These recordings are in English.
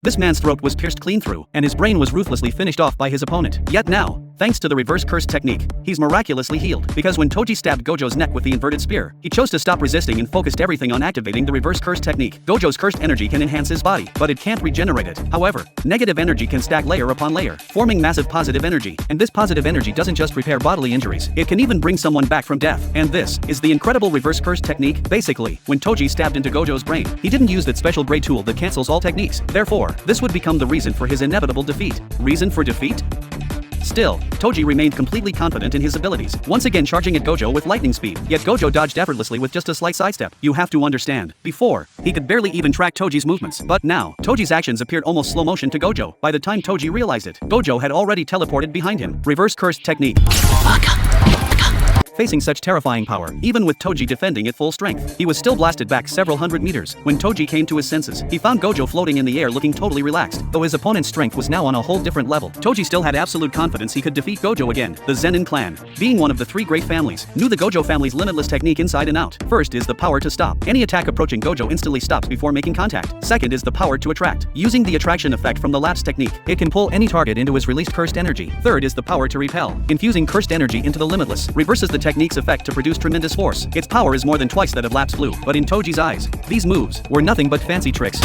This man's throat was pierced clean through, and his brain was ruthlessly finished off by his opponent. Yet now, thanks to the reverse curse technique, he's miraculously healed. Because when Toji stabbed Gojo's neck with the inverted spear, he chose to stop resisting and focused everything on activating the reverse curse technique. Gojo's cursed energy can enhance his body, but it can't regenerate it. However, negative energy can stack layer upon layer, forming massive positive energy. And this positive energy doesn't just repair bodily injuries, it can even bring someone back from death. And this is the incredible reverse curse technique. Basically, when Toji stabbed into Gojo's brain, he didn't use that special brain tool that cancels all techniques. Therefore, this would become the reason for his inevitable defeat. Reason for defeat? Still, Toji remained completely confident in his abilities, once again charging at Gojo with lightning speed. Yet Gojo dodged effortlessly with just a slight sidestep. You have to understand, before, he could barely even track Toji's movements. But now, Toji's actions appeared almost slow motion to Gojo. By the time Toji realized it, Gojo had already teleported behind him. Reverse cursed technique. Facing such terrifying power, even with Toji defending at full strength, he was still blasted back several hundred meters. When Toji came to his senses, he found Gojo floating in the air looking totally relaxed. Though his opponent's strength was now on a whole different level, Toji still had absolute confidence he could defeat Gojo again. The Zenin clan, being one of the three great families, knew the Gojo family's limitless technique inside and out. First is the power to stop. Any attack approaching Gojo instantly stops before making contact. Second is the power to attract. Using the attraction effect from the lapse technique, it can pull any target into his released cursed energy. Third is the power to repel. Infusing cursed energy into the limitless reverses the technique's effect to produce tremendous force. Its power is more than twice that of lapse blue, but in Toji's eyes, these moves were nothing but fancy tricks.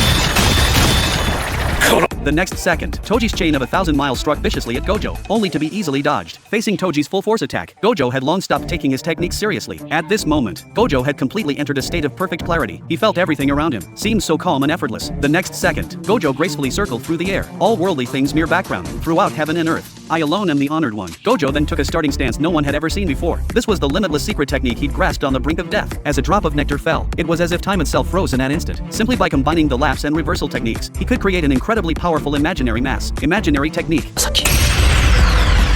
The next second, Toji's chain of 1,000 miles struck viciously at Gojo, only to be easily dodged. Facing Toji's full force attack, Gojo had long stopped taking his technique seriously. At this moment, Gojo had completely entered a state of perfect clarity. He felt everything around him seemed so calm and effortless. The next second, Gojo gracefully circled through the air, all worldly things mere background, throughout heaven and earth. I alone am the honored one. Gojo then took a starting stance no one had ever seen before. This was the limitless secret technique he'd grasped on the brink of death. As a drop of nectar fell, it was as if time itself froze in an instant. Simply by combining the lapse and reversal techniques, he could create an incredibly powerful imaginary imaginary technique.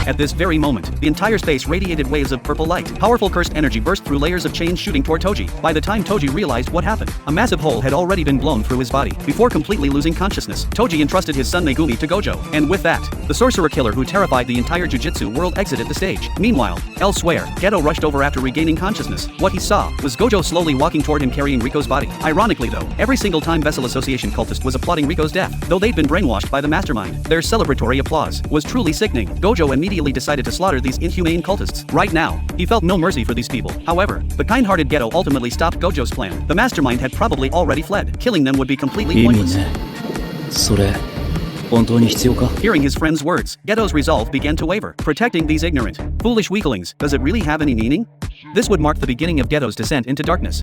At this very moment, the entire space radiated waves of purple light. Powerful cursed energy burst through layers of chains shooting toward Toji. By the time Toji realized what happened, a massive hole had already been blown through his body. Before completely losing consciousness, Toji entrusted his son Megumi to Gojo. And with that, the sorcerer killer who terrified the entire Jujutsu world exited the stage. Meanwhile, elsewhere, Geto rushed over after regaining consciousness. What he saw was Gojo slowly walking toward him carrying Riko's body. Ironically though, every single time Vessel Association cultist was applauding Riko's death, though they'd been brainwashed by the mastermind, their celebratory applause was truly sickening. Gojo immediately decided to slaughter these inhumane cultists. Right now, he felt no mercy for these people. However, the kind-hearted Geto ultimately stopped Gojo's plan. The mastermind had probably already fled. Killing them would be completely pointless. Hearing his friend's words, Geto's resolve began to waver. Protecting these ignorant, foolish weaklings, does it really have any meaning? This would mark the beginning of Geto's descent into darkness.